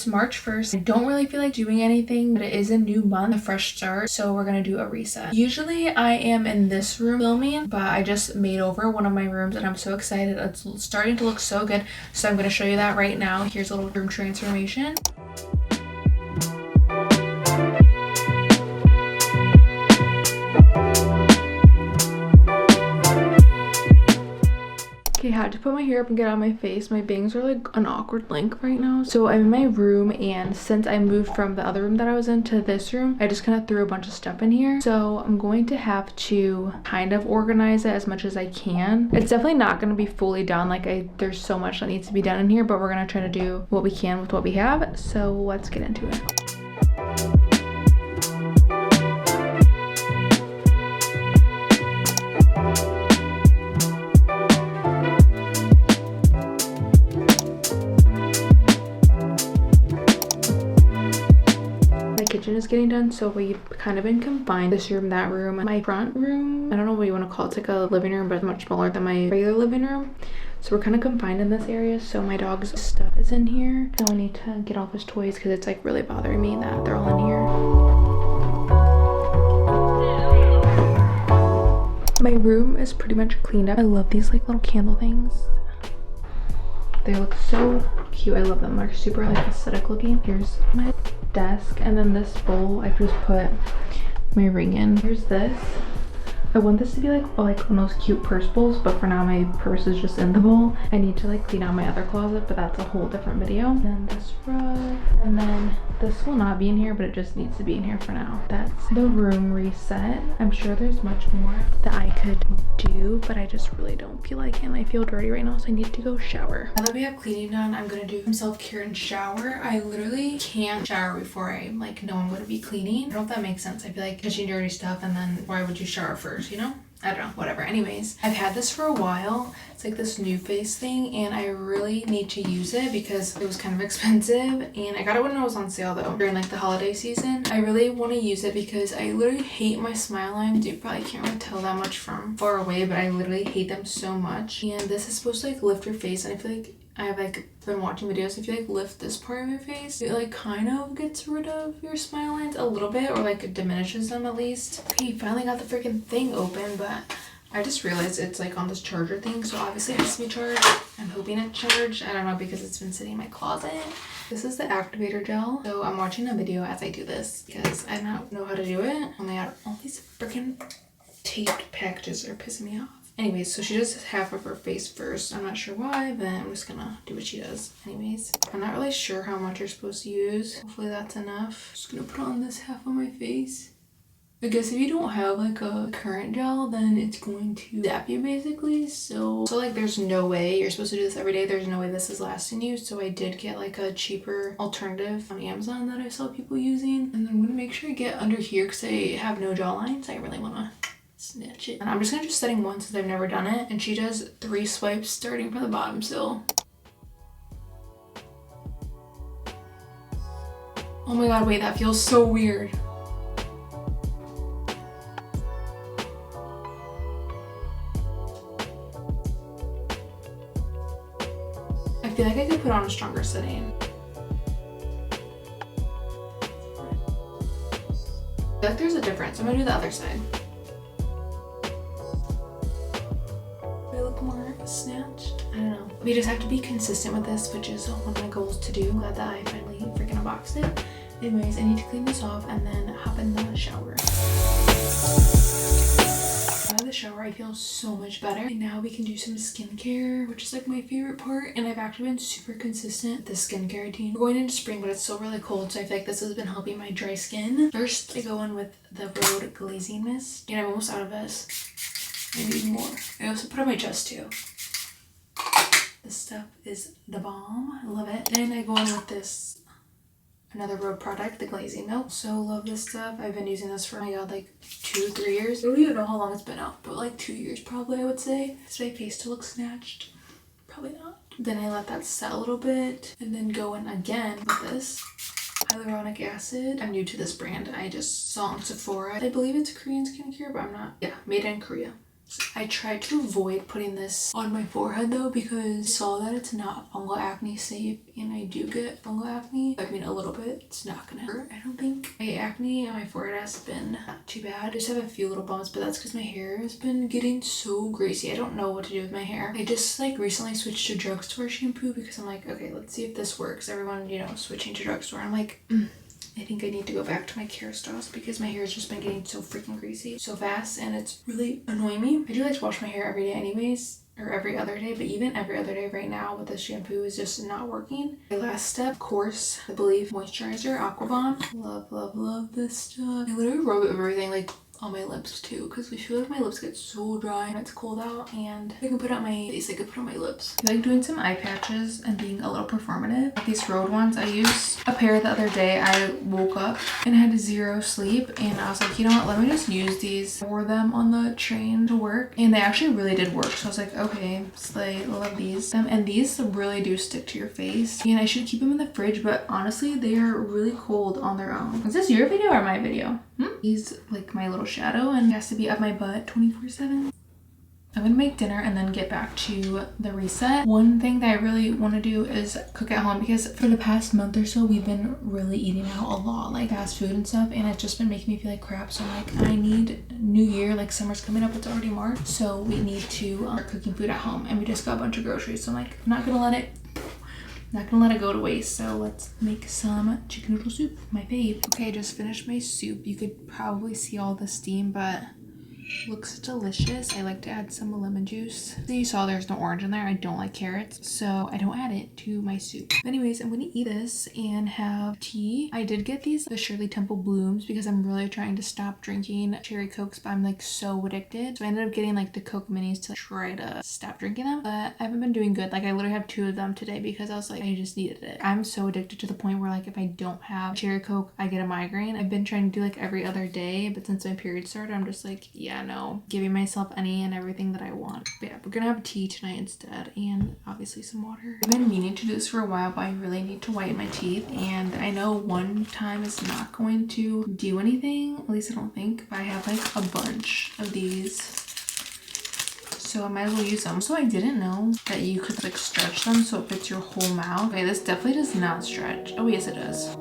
March 1st. I don't really feel like doing anything, but it is a new month, a fresh start, so we're gonna do a reset. Usually I am in this room filming, but I just made over one of my rooms and I'm so excited. It's starting to look so good, so I'm gonna show you that right now. Here's a little room transformation. Okay, I had to put my hair up and get out of my face. My bangs are like an awkward length right now. So I'm in my room, and since I moved from the other room that I was in to this room, I just kind of threw a bunch of stuff in here. So I'm going to have to kind of organize it as much as I can. It's definitely not going to be fully done. There's so much that needs to be done in here, but we're going to try to do what we can with what we have. So let's get into it. Kitchen is getting done, so we've kind of been confined, this room, that room. My front room, I don't know what you want to call it, it's like a living room, but it's much smaller than my regular living room, so we're kind of confined in this area. So my dog's stuff is in here, so I need to get off his toys because it's like really bothering me that they're all in here. My room is pretty much cleaned up. I love these like little candle things. They look so cute. I love them. They're super like aesthetic looking. Here's my desk, and then this bowl I just put my ring in. Here's this. I want this to be like one of those cute purse bowls, but for now my purse is just in the bowl. I need to like clean out my other closet, but that's a whole different video. Then this rug, and then this will not be in here, but it just needs to be in here for now. That's the room reset. I'm sure there's much more that I could do, but I just really don't feel like it, and I feel dirty right now, so I need to go shower. Now that we have cleaning done, I'm gonna do some self-care and shower. I literally can't shower before I like know I'm gonna be cleaning. I don't know if that makes sense. I feel like touching dirty stuff, and then why would you shower first, you know? I don't know, whatever. Anyways, I've had this for a while. It's like this new face thing, and I really need to use it because it was kind of expensive, and I got it when it was on sale though, during like the holiday season. I really want to use it because I literally hate my smile lines. You probably can't really tell that much from far away, but I literally hate them so much. And this is supposed to like lift your face, and I feel like I've like been watching videos. If you like lift this part of your face, it like kind of gets rid of your smile lines a little bit, or like it diminishes them at least. Okay, finally got the freaking thing open, but I just realized it's like on this charger thing, so obviously it has to be charged. I'm hoping it's charged. I don't know because it's been sitting in my closet. This is the activator gel. So I'm watching a video as I do this because I don't know how to do it. Oh my god, all these freaking taped packages are pissing me off. Anyways, so she does half of her face first. I'm not sure why, but I'm just gonna do what she does. Anyways, I'm not really sure how much you're supposed to use. Hopefully that's enough. Just gonna put on this half on my face. I guess if you don't have like a current gel, then it's going to zap you basically. So like there's no way you're supposed to do this every day. There's no way this is lasting you. So I did get like a cheaper alternative on Amazon that I saw people using. And then I'm gonna make sure I get under here because I have no jawlines. I really wanna snatch it. And I'm just gonna do setting one since I've never done it. And she does 3 swipes starting from the bottom still. Oh my god, wait, that feels so weird. I feel like I could put on a stronger setting. I feel like there's a difference. I'm gonna do the other side. More snatched. I don't know. We just have to be consistent with this, which is one of my goals to do. Glad that I finally freaking unboxed it. Anyways, I need to clean this off and then hop in the shower. Out of the shower, I feel so much better. And now we can do some skincare, which is like my favorite part. And I've actually been super consistent with the skincare routine. We're going into spring, but it's still really cold, so I feel like this has been helping my dry skin. First, I go in with the Road Glazing Mist. And I'm almost out of this. I need more. I also put on my chest too. This stuff is the bomb. I love it. Then I go in with this, another Road product, the Glazing Milk. So love this stuff. I've been using this for, oh my god, like 2-3 years. I don't even know how long it's been out, but like 2 years probably, I would say. Does my face still look snatched? Probably not. Then I let that set a little bit and then go in again with this hyaluronic acid. I'm new to this brand. I just saw on Sephora. I believe it's Korean skincare, but I'm not. Yeah, made in Korea. I tried to avoid putting this on my forehead though because I saw that it's not fungal acne safe, and I do get fungal acne. I mean, a little bit. It's not gonna hurt, I don't think. My acne on my forehead has been not too bad. I just have a few little bumps, but that's because my hair has been getting so greasy. I don't know what to do with my hair. I just like recently switched to drugstore shampoo because I'm like, okay, let's see if this works. Everyone, you know, switching to drugstore. I'm like, I think I need to go back to my care styles because my hair has just been getting so freaking greasy so fast, and it's really annoying me. I do like to wash my hair every day anyways, or every other day, but even every other day right now with this shampoo is just not working. My last step, of course, I believe moisturizer, Aqua Bomb. Love, love, love this stuff. I literally rub everything like on my lips too, because we feel like my lips get so dry when it's cold out, and I can put it on my face, I can put it on my lips. I like doing some eye patches and being a little performative. These Rhode ones, I used a pair the other day. I woke up and had 0 sleep, and I was like, you know what, let me just use these. I wore them on the train to work, and they actually really did work. So I was like, okay, slay, love these. And these really do stick to your face, and I should keep them in the fridge, but honestly, they are really cold on their own. Is this your video or my video? He's like my little shadow, and it has to be up my butt 24/7. I'm gonna make dinner and then get back to the reset. One thing that I really want to do is cook at home, because for the past month or so we've been really eating out a lot, like fast food and stuff, and it's just been making me feel like crap. So I'm like, I need New Year, like summer's coming up, it's already March, so we need to start cooking food at home, and we just got a bunch of groceries, so I'm like, I'm not gonna let it go to waste. So let's make some chicken noodle soup, my fave. Okay, I just finished my soup. You could probably see all the steam, but looks delicious. I like to add some lemon juice. So you saw there's no orange in there. I don't like carrots, so I don't add it to my soup. Anyways, I'm gonna eat this and have tea. I did get the Shirley Temple Blooms because I'm really trying to stop drinking cherry cokes, but I'm like so addicted. So I ended up getting like the Coke minis to try to stop drinking them, but I haven't been doing good. Like I literally have 2 of them today because I was like, I just needed it. I'm so addicted to the point where like if I don't have cherry coke, I get a migraine. I've been trying to do like every other day, but since my period started, I'm just like, yeah, no, giving myself any and everything that I want. But yeah, we're gonna have tea tonight instead, and obviously some water. I've been meaning to do this for a while, but I really need to whiten my teeth, and I know one time is not going to do anything, at least I don't think, but I have like a bunch of these, so I might as well use them. So I didn't know that you could like stretch them so it fits your whole mouth. Okay, this definitely does not stretch. Oh yes, it does.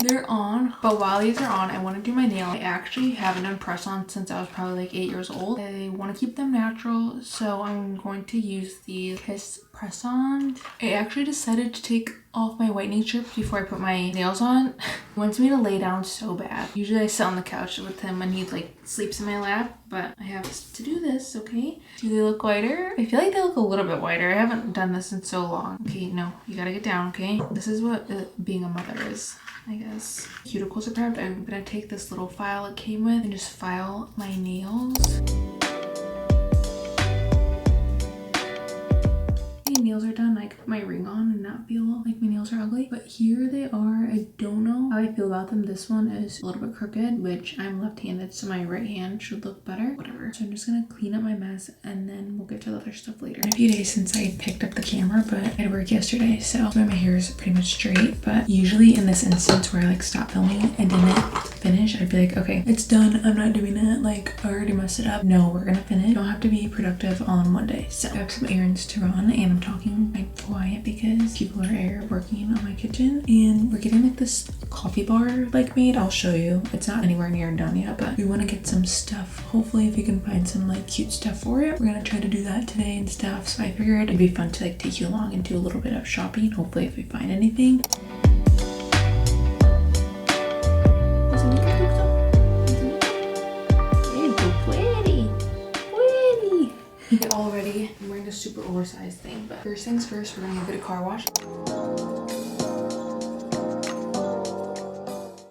They're on, but while these are on, I want to do my nail. I actually haven't done press on since I was probably like 8 years old. I want to keep them natural, so I'm going to use the Kiss press on. I actually decided to take off my whitening strips before I put my nails on. He wants me to lay down so bad. Usually I sit on the couch with him when he like sleeps in my lap, but I have to do this, okay? Do they look whiter? I feel like they look a little bit whiter. I haven't done this in so long. Okay, no, you gotta get down, okay? This is what being a mother is, I guess. Cuticles are prepped. I'm gonna take this little file it came with and just file my nails. Nails are done. I can put my ring on and not feel like my nails are ugly, but here they are. I don't know how I feel about them. This one is a little bit crooked, which I'm left-handed, so my right hand should look better. Whatever. So I'm just gonna clean up my mess and then we'll get to the other stuff later. It's been a few days since I picked up the camera, but I had work yesterday, so my hair is pretty much straight. But usually in this instance where I like stop filming and didn't finish, I'd be like, okay, it's done, I'm not doing it, like I already messed it up. No, we're gonna finish. You don't have to be productive all in one day. So I have some errands to run, and I'm talking like quiet because people are working on my kitchen, and we're getting like this coffee bar like made. I'll show you. It's not anywhere near done yet, but we want to get some stuff. Hopefully if we can find some like cute stuff for it, we're gonna try to do that today and stuff. So I figured it'd be fun to like take you along and do a little bit of shopping, hopefully if we find anything. All ready. I'm wearing a super oversized thing, but first things first, we're gonna get a car wash.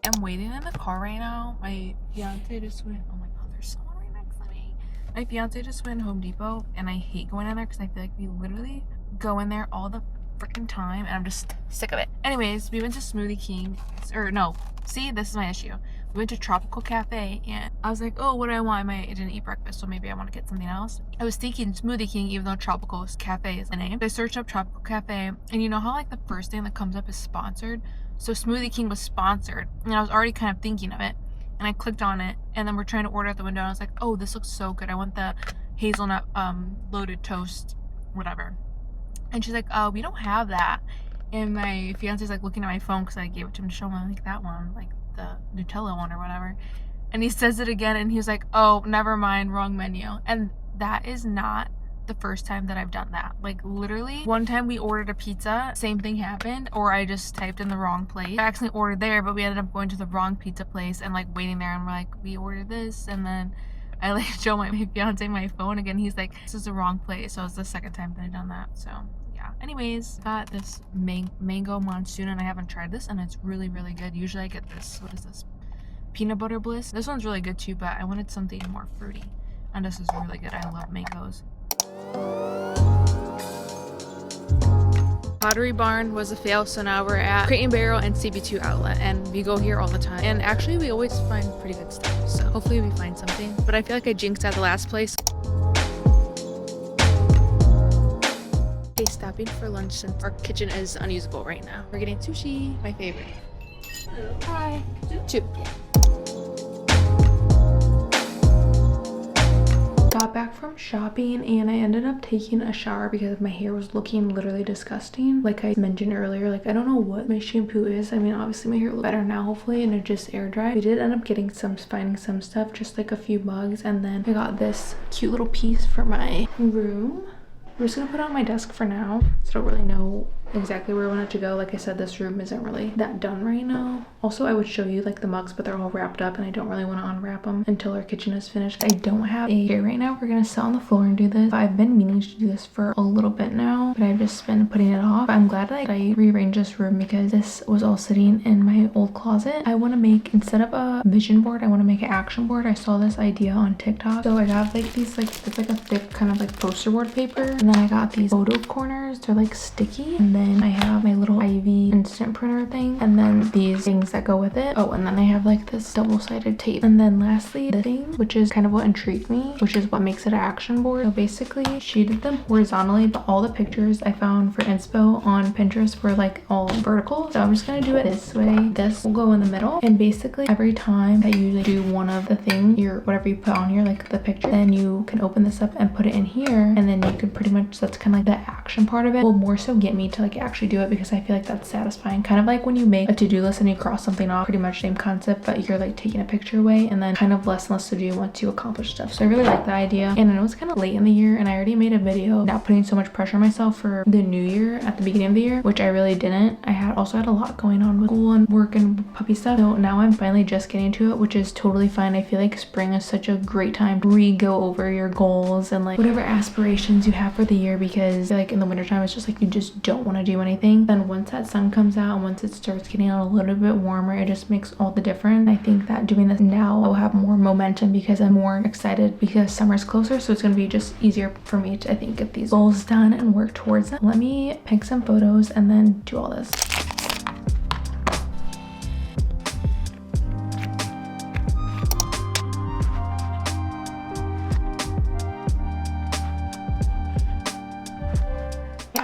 I'm waiting in the car right now. My fiance just went, oh my god, there's someone right next to me. My fiance just went Home Depot, and I hate going in there because I feel like we literally go in there all the freaking time, and I'm just sick of it. Anyways, we went to Smoothie King, or no, see, this is my issue. We went to Tropical Cafe, and I was like, oh, what do I want? I didn't eat breakfast, so maybe I want to get something else. I was thinking Smoothie King, even though Tropical Cafe is the name. I searched up Tropical Cafe, and you know how like the first thing that comes up is sponsored? So Smoothie King was sponsored, and I was already kind of thinking of it. and I clicked on it, and then we're trying to order at the window, and I was like, oh, this looks so good. I want the hazelnut loaded toast, whatever. And she's like, oh, we don't have that. And my fiance's like looking at my phone because I gave it to him to show him, like, that one, like the Nutella one or whatever. And he says it again, and he was like, oh, never mind, wrong menu. And that is not the first time that I've done that. Like, literally, one time we ordered a pizza, same thing happened, or I just typed in the wrong place. I accidentally ordered there, but we ended up going to the wrong pizza place and like waiting there, and we're like, we ordered this, and then I like show my fiance my phone again. He's like, this is the wrong place. So it's the second time that I've done that. So yeah. Anyways, got this mango monsoon, and I haven't tried this, and it's really, really good. Usually I get this, what is this? Peanut butter bliss. This one's really good too, but I wanted something more fruity, and this is really good. I love mangoes. Pottery Barn was a fail, so now we're at Crate and Barrel and CB2 Outlet, and we go here all the time, and actually we always find pretty good stuff, so hopefully we find something. But I feel like I jinxed at the last place. Okay, stopping for lunch since our kitchen is unusable right now. We're getting sushi, my favorite. Hi. Two. Got back from shopping, and I ended up taking a shower because my hair was looking literally disgusting. Like I mentioned earlier, like I don't know what my shampoo is. I mean, obviously my hair looks better now, hopefully, and it just air dried. We did end up finding some stuff, just like a few mugs, and then I got this cute little piece for my room. I'm just gonna put it on my desk for now, so I don't really know exactly where I want it to go. Like I said, this room isn't really that done right now. Also, I would show you like the mugs, but they're all wrapped up, and I don't really want to unwrap them until our kitchen is finished. I don't have a chair right now. We're gonna sit on the floor and do this. I've been meaning to do this for a little bit now, but I've just been putting it off. I'm glad that I rearranged this room because this was all sitting in my old closet. I want to make, instead of a vision board, I want to make an action board. I saw this idea on TikTok, so I got like these, like it's like a thick kind of like poster board paper, and then I got these photo corners. They're like sticky, and then I have my little Ivy instant printer thing, and then these things that go with it. Oh, and then I have like this double-sided tape, and then lastly the thing, which is kind of what intrigued me, which is what makes it an action board. So basically she did them horizontally, but all the pictures I found for inspo on Pinterest were like all vertical, so I'm just gonna do it this way. This will go in the middle, and basically every time that you do one of the thing, whatever you put on here, like the picture, then you can open this up and put it in here, and then you can pretty much, that's kind of like the action part of it. Will more so get me to like actually do it, because I feel like that's satisfying. Kind of like when you make a to-do list and you cross something off, pretty much same concept, but you're like taking a picture away, and then kind of less and less to do once you accomplish stuff. So I really like the idea, and I know it's kind of late in the year, and I already made a video not putting so much pressure on myself for the new year at the beginning of the year, which I really didn't. I also had a lot going on with school and work and puppy stuff, so now I'm finally just getting to it, which is totally fine. I feel like spring is such a great time to re-go over your goals and like whatever aspirations you have for the year, because I feel like in the wintertime it's just like you just don't want to do anything. Then once that sun comes out and once it starts getting a little bit warmer, it just makes all the difference. I think that doing this now will have more momentum because I'm more excited because summer's closer, so it's going to be just easier for me to, I think, get these goals done and work towards them. Let me pick some photos and then do all this.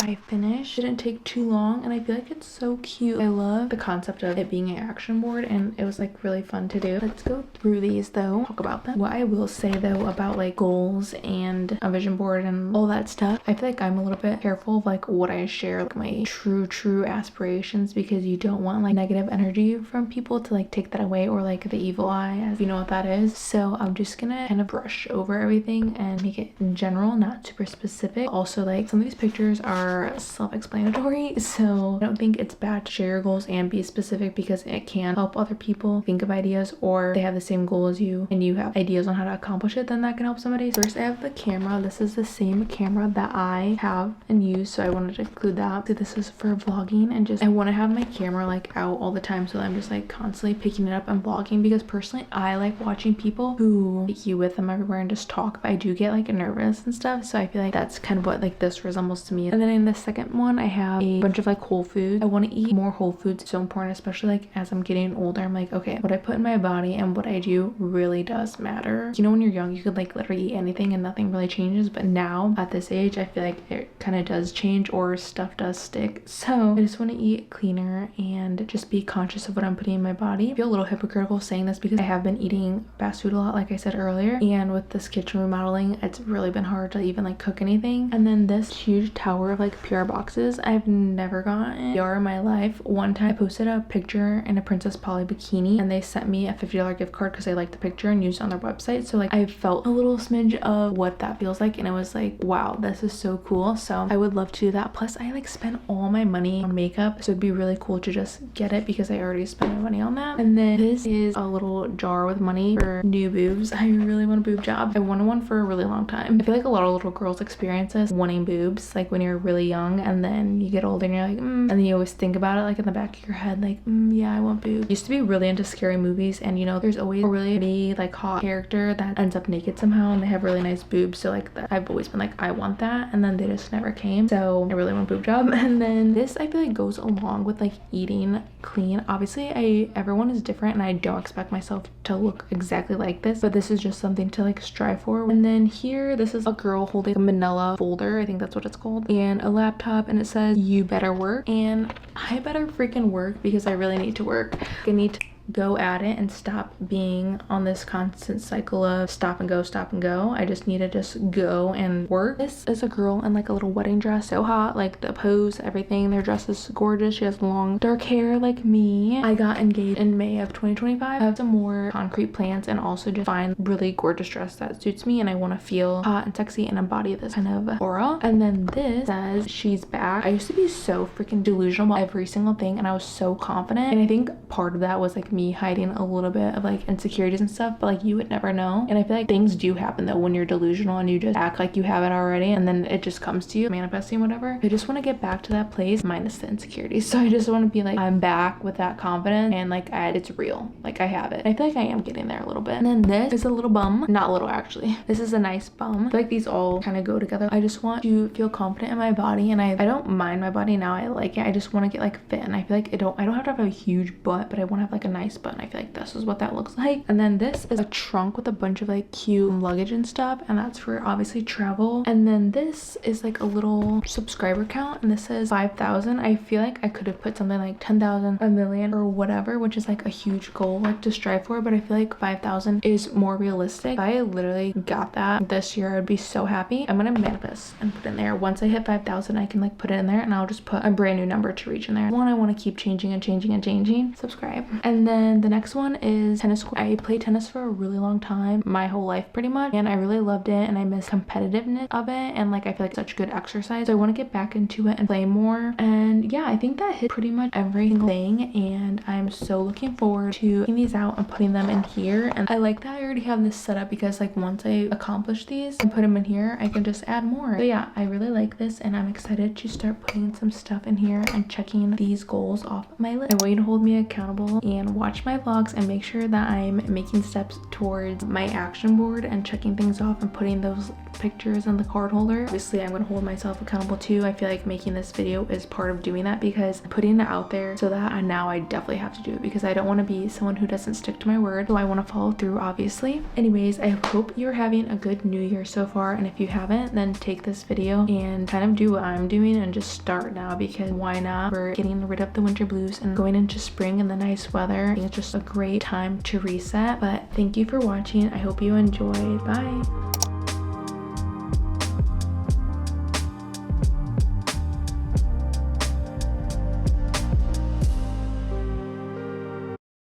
I finished. Didn't take too long, and I feel like it's so cute. I love the concept of it being an action board, and it was like really fun to do. Let's go through these though, talk about them. What I will say though about like goals and a vision board and all that stuff, I feel like I'm a little bit careful of like what I share, like my true aspirations, because you don't want like negative energy from people to like take that away, or like the evil eye, as you know what that is. So I'm just gonna kind of brush over everything and make it in general, not super specific. Also, like some of these pictures are self-explanatory, so I don't think it's bad to share your goals and be specific, because it can help other people think of ideas, or they have the same goal as you and you have ideas on how to accomplish it, then that can help somebody. First, I have the camera. This is the same camera that I have and use, so I wanted to include that. So this is for vlogging, and just I want to have my camera like out all the time, so I'm just like constantly picking it up and vlogging, because personally I like watching people who take you with them everywhere and just talk, but I do get like nervous and stuff, so I feel like that's kind of what like this resembles to me. And then then the second one, I have a bunch of like whole foods. I want to eat more whole foods. It's so important, especially like as I'm getting older. I'm like, okay, what I put in my body and what I do really does matter. You know, when you're young, you could like literally eat anything and nothing really changes, but now at this age, I feel like it kind of does change, or stuff does stick. So I just want to eat cleaner and just be conscious of what I'm putting in my body. I feel a little hypocritical saying this because I have been eating fast food a lot, like I said earlier, and with this kitchen remodeling, it's really been hard to even like cook anything. And then this huge tower of like PR boxes, I've never gotten PR in my life. One time I posted a picture in a Princess Polly bikini and they sent me a $50 gift card because I liked the picture and used it on their website. So like I felt a little smidge of what that feels like, and it was like, wow, this is so cool. So I would love to do that. Plus I like spent all my money on makeup, so it'd be really cool to just get it because I already spent my money on that. And then this is a little jar with money for new boobs. I really want a boob job. I wanted one for a really long time. I feel like a lot of little girls experience this, wanting boobs like when you're really young, and then you get older and you're like and then you always think about it like in the back of your head like yeah, I want boobs. I used to be really into scary movies, and you know there's always a really big like hot character that ends up naked somehow and they have really nice boobs, so like that I've always been like I want that, and then they just never came. So I really want a boob job. And then this I feel like goes along with like eating clean. Obviously everyone is different and I don't expect myself to look exactly like this, but this is just something to like strive for. And then here, this is a girl holding a manila folder, I think that's what it's called, and a laptop, and it says you better work, and I better freaking work because I really need to work. I need to go at it and stop being on this constant cycle of stop and go. I just need to just go and work. This is a girl in like a little wedding dress, so hot, like the pose, everything. Their dress is gorgeous. She has long dark hair like me. I got engaged in May of 2025. I have some more concrete plans and also just find really gorgeous dress that suits me, and I want to feel hot and sexy and embody this kind of aura. And then this says she's back. I used to be so freaking delusional about every single thing, and I was so confident, and I think part of that was like me hiding a little bit of like insecurities and stuff, but like you would never know. And I feel like things do happen though when you're delusional and you just act like you have it already, and then it just comes to you, manifesting whatever. I just want to get back to that place minus the insecurities. So I just want to be like, I'm back with that confidence, and like it's real, like I have it. I feel like I am getting there a little bit. And then this is a little bum, not little actually, this is a nice bum. I feel like these all kind of go together. I just want to feel confident in my body, and I don't mind my body now. I like it. I just want to get like fit, and I feel like I don't have to have a huge butt, but I want to have like a nice butt. I feel like this is what that looks like. And then this is a trunk with a bunch of like cute luggage and stuff, and that's for obviously travel. And then this is like a little subscriber count, and this says 5,000. I feel like I could have put something like 10,000, a million, or whatever, which is like a huge goal like to strive for, but I feel like 5,000 is more realistic. If I literally got that this year, I'd be so happy. I'm gonna manifest and put in there. Once I hit 5,000, I can like put it in there, and I'll just put a brand new number to reach in there. One I want to keep changing and changing and changing. Subscribe. And then the next one is tennis court. I played tennis for a really long time, my whole life pretty much, and I really loved it, and I miss competitiveness of it, and like I feel like such good exercise. So I want to get back into it and play more. And yeah, I think that hit pretty much every single thing, and I'm so looking forward to taking these out and putting them in here. And I like that I already have this set up because like once I accomplish these and put them in here, I can just add more. So yeah, I really like this, and I'm excited to start putting some stuff in here and checking these goals off my list. I want you to hold me accountable and watch my vlogs and make sure that I'm making steps towards my action board and checking things off and putting those pictures in the card holder. Obviously I'm going to hold myself accountable too. I feel like making this video is part of doing that, because putting it out there so that now I definitely have to do it, because I don't want to be someone who doesn't stick to my word. So I want to follow through, obviously. Anyways, I hope you're having a good new year so far, and if you haven't, then take this video and kind of do what I'm doing and just start now, because why not? We're getting rid of the winter blues and going into spring and the nice weather. I think it's just a great time to reset. But thank you for watching. I hope you enjoyed. Bye.